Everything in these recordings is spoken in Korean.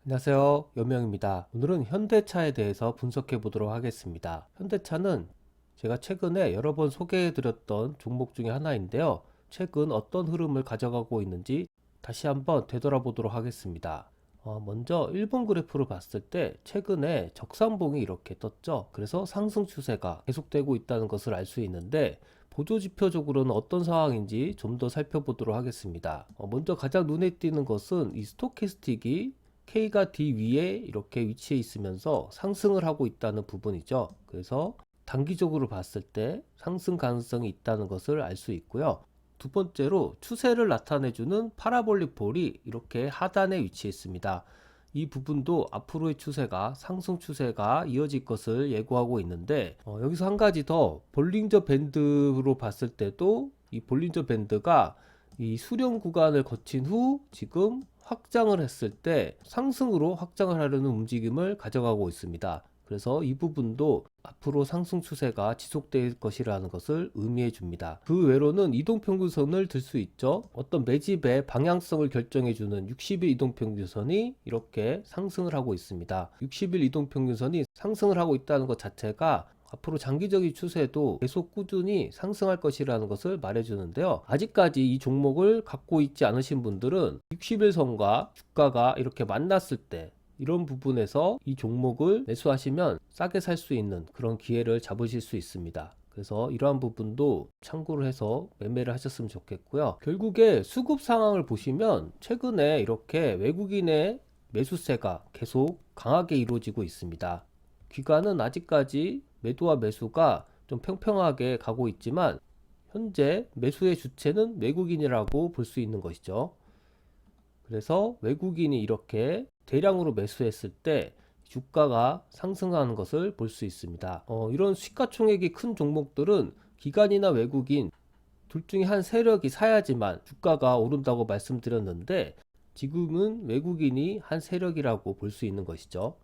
안녕하세요. 여명입니다. 오늘은 현대차에 대해서 분석해 보도록 하겠습니다. 현대차는 제가 최근에 여러 번 소개해 드렸던 종목 중에 하나인데요. 최근 어떤 흐름을 가져가고 있는지 다시 한번 되돌아보도록 하겠습니다. 먼저 일본 그래프를 봤을 때 최근에 적산봉이 이렇게 떴죠. 그래서 상승 추세가 계속되고 있다는 것을 알 수 있는데 보조지표적으로는 어떤 상황인지 좀 더 살펴보도록 하겠습니다. 먼저 가장 눈에 띄는 것은 이 스토캐스틱이 K가 D 위에 이렇게 위치해 있으면서 상승을 하고 있다는 부분이죠. 그래서 단기적으로 봤을 때 상승 가능성이 있다는 것을 알 수 있고요. 두 번째로 추세를 나타내주는 파라볼릭 볼이 이렇게 하단에 위치해 있습니다. 이 부분도 앞으로의 추세가 상승 추세가 이어질 것을 예고하고 있는데 여기서 한 가지 더 볼린저 밴드로 봤을 때도 이 볼린저 밴드가 이 수렴 구간을 거친 후 지금 확장을 했을 때 상승으로 확장을 하려는 움직임을 가져가고 있습니다. 그래서 이 부분도 앞으로 상승 추세가 지속될 것이라는 것을 의미해 줍니다. 그 외로는 이동평균선을 들 수 있죠. 어떤 매집의 방향성을 결정해 주는 60일 이동평균선이 이렇게 상승을 하고 있습니다. 60일 이동평균선이 상승을 하고 있다는 것 자체가 앞으로 장기적인 추세도 계속 꾸준히 상승할 것이라는 것을 말해주는데요. 아직까지 이 종목을 갖고 있지 않으신 분들은 60일선과 주가가 이렇게 만났을 때 이런 부분에서 이 종목을 매수하시면 싸게 살 수 있는 그런 기회를 잡으실 수 있습니다. 그래서 이러한 부분도 참고를 해서 매매를 하셨으면 좋겠고요. 결국에 수급 상황을 보시면 최근에 이렇게 외국인의 매수세가 계속 강하게 이루어지고 있습니다. 기관은 아직까지 매도와 매수가 좀 평평하게 가고 있지만 현재 매수의 주체는 외국인이라고 볼 수 있는 것이죠. 그래서 외국인이 이렇게 대량으로 매수했을 때 주가가 상승하는 것을 볼 수 있습니다. 이런 시가총액이 큰 종목들은 기관이나 외국인 둘 중에 한 세력이 사야지만 주가가 오른다고 말씀드렸는데 지금은 외국인이 한 세력이라고 볼 수 있는 것이죠.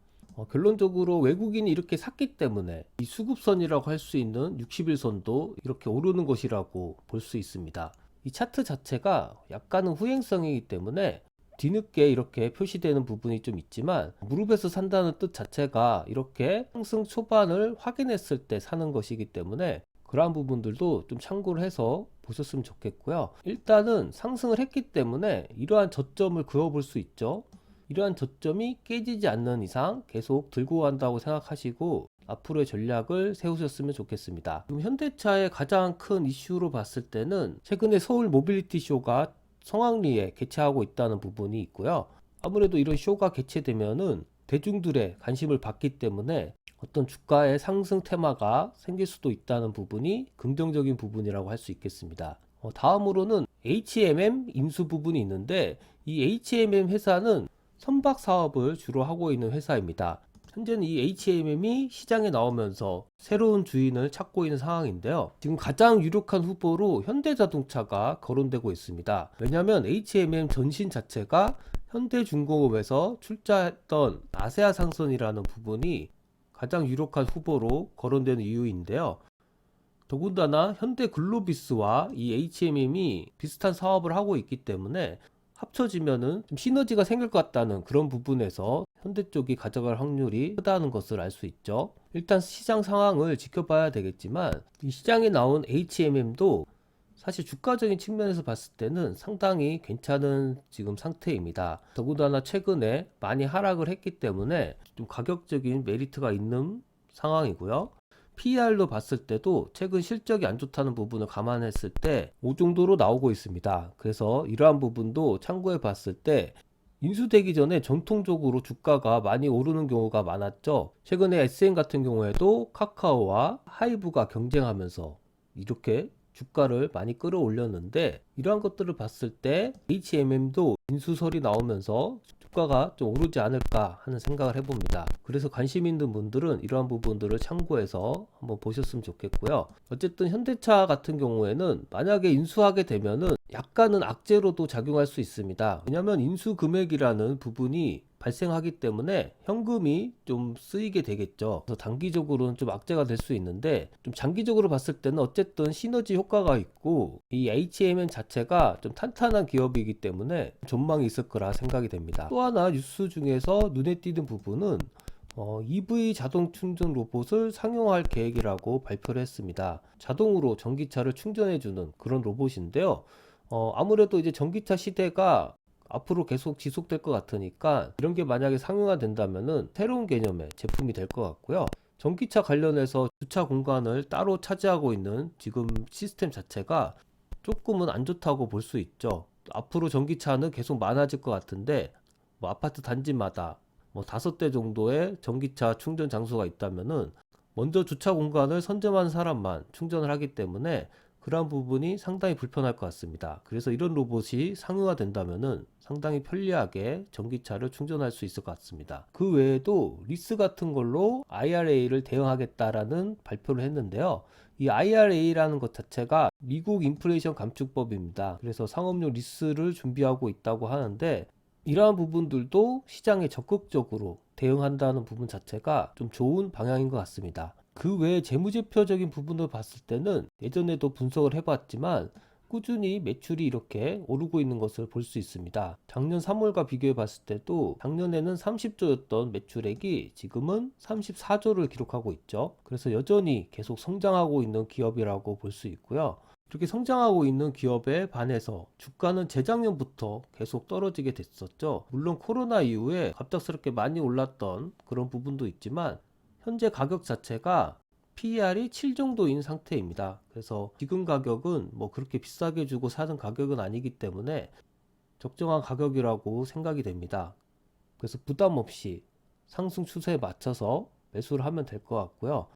결론적으로 외국인이 이렇게 샀기 때문에 이 수급선이라고 할 수 있는 60일선도 이렇게 오르는 것이라고 볼 수 있습니다. 이 차트 자체가 약간은 후행성이기 때문에 뒤늦게 이렇게 표시되는 부분이 좀 있지만 무릎에서 산다는 뜻 자체가 이렇게 상승 초반을 확인했을 때 사는 것이기 때문에 그러한 부분들도 좀 참고를 해서 보셨으면 좋겠고요. 일단은 상승을 했기 때문에 이러한 저점을 그어볼 수 있죠. 이러한 저점이 깨지지 않는 이상 계속 들고 간다고 생각하시고 앞으로의 전략을 세우셨으면 좋겠습니다. 현대차의 가장 큰 이슈로 봤을 때는 최근에 서울 모빌리티 쇼가 성황리에 개최하고 있다는 부분이 있고요. 아무래도 이런 쇼가 개최되면은 대중들의 관심을 받기 때문에 어떤 주가의 상승 테마가 생길 수도 있다는 부분이 긍정적인 부분이라고 할 수 있겠습니다. 다음으로는 HMM 인수 부분이 있는데 이 HMM 회사는 선박 사업을 주로 하고 있는 회사입니다. 현재는 이 HMM이 시장에 나오면서 새로운 주인을 찾고 있는 상황인데요. 지금 가장 유력한 후보로 현대자동차가 거론되고 있습니다. 왜냐하면 HMM 전신 자체가 현대중공업에서 출자했던 아세아상선이라는 부분이 가장 유력한 후보로 거론되는 이유인데요. 더군다나 현대글로비스와 이 HMM이 비슷한 사업을 하고 있기 때문에 합쳐지면은 좀 시너지가 생길 것 같다는 그런 부분에서 현대 쪽이 가져갈 확률이 크다는 것을 알 수 있죠. 일단 시장 상황을 지켜봐야 되겠지만 이 시장에 나온 HMM도 사실 주가적인 측면에서 봤을 때는 상당히 괜찮은 지금 상태입니다. 더군다나 최근에 많이 하락을 했기 때문에 좀 가격적인 메리트가 있는 상황이고요. PER로 봤을 때도 최근 실적이 안 좋다는 부분을 감안했을 때 5 정도로 나오고 있습니다. 그래서 이러한 부분도 참고해 봤을 때 인수되기 전에 전통적으로 주가가 많이 오르는 경우가 많았죠. 최근에 SM 같은 경우에도 카카오와 하이브가 경쟁하면서 이렇게 주가를 많이 끌어올렸는데 이러한 것들을 봤을 때 HMM도 인수설이 나오면서 주가가 좀 오르지 않을까 하는 생각을 해봅니다. 그래서 관심 있는 분들은 이러한 부분들을 참고해서 한번 보셨으면 좋겠고요. 어쨌든 현대차 같은 경우에는 만약에 인수하게 되면은 약간은 악재로도 작용할 수 있습니다. 왜냐하면 인수금액이라는 부분이 발생하기 때문에 현금이 좀 쓰이게 되겠죠. 그래서 단기적으로는 좀 악재가 될 수 있는데, 좀 장기적으로 봤을 때는 어쨌든 시너지 효과가 있고, 이 HMN 자체가 좀 탄탄한 기업이기 때문에 전망이 있을 거라 생각이 됩니다. 또 하나 뉴스 중에서 눈에 띄는 부분은 EV 자동 충전 로봇을 상용화할 계획이라고 발표를 했습니다. 자동으로 전기차를 충전해주는 그런 로봇인데요. 아무래도 이제 전기차 시대가 앞으로 계속 지속될 것 같으니까 이런 게 만약에 상용화 된다면은 새로운 개념의 제품이 될 것 같고요. 전기차 관련해서 주차 공간을 따로 차지하고 있는 지금 시스템 자체가 조금은 안 좋다고 볼 수 있죠. 앞으로 전기차는 계속 많아질 것 같은데, 뭐 아파트 단지마다 뭐 5대 정도의 전기차 충전 장소가 있다면은 먼저 주차 공간을 선점한 사람만 충전을 하기 때문에 그러한 부분이 상당히 불편할 것 같습니다. 그래서 이런 로봇이 상용화 된다면은 상당히 편리하게 전기차를 충전할 수 있을 것 같습니다. 그 외에도 리스 같은 걸로 IRA를 대응하겠다라는 발표를 했는데요. 이 IRA라는 것 자체가 미국 인플레이션 감축법입니다. 그래서 상업용 리스를 준비하고 있다고 하는데, 이러한 부분들도 시장에 적극적으로 대응한다는 부분 자체가 좀 좋은 방향인 것 같습니다. 그 외에 재무제표적인 부분을 봤을 때는 예전에도 분석을 해봤지만 꾸준히 매출이 이렇게 오르고 있는 것을 볼 수 있습니다. 작년 3월과 비교해 봤을 때도 작년에는 30조였던 매출액이 지금은 34조를 기록하고 있죠. 그래서 여전히 계속 성장하고 있는 기업이라고 볼 수 있고요. 이렇게 성장하고 있는 기업에 반해서 주가는 재작년부터 계속 떨어지게 됐었죠. 물론 코로나 이후에 갑작스럽게 많이 올랐던 그런 부분도 있지만 현재 가격 자체가 PER이 7 정도인 상태입니다. 그래서 지금 가격은 뭐 그렇게 비싸게 주고 사는 가격은 아니기 때문에 적정한 가격이라고 생각이 됩니다. 그래서 부담 없이 상승 추세에 맞춰서 매수를 하면 될 것 같고요.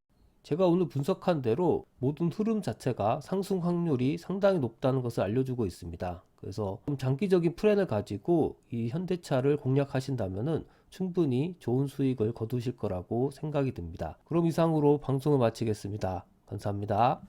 제가 오늘 분석한 대로 모든 흐름 자체가 상승 확률이 상당히 높다는 것을 알려주고 있습니다. 그래서 좀 장기적인 플랜을 가지고 이 현대차를 공략하신다면은 충분히 좋은 수익을 거두실 거라고 생각이 듭니다. 그럼 이상으로 방송을 마치겠습니다. 감사합니다.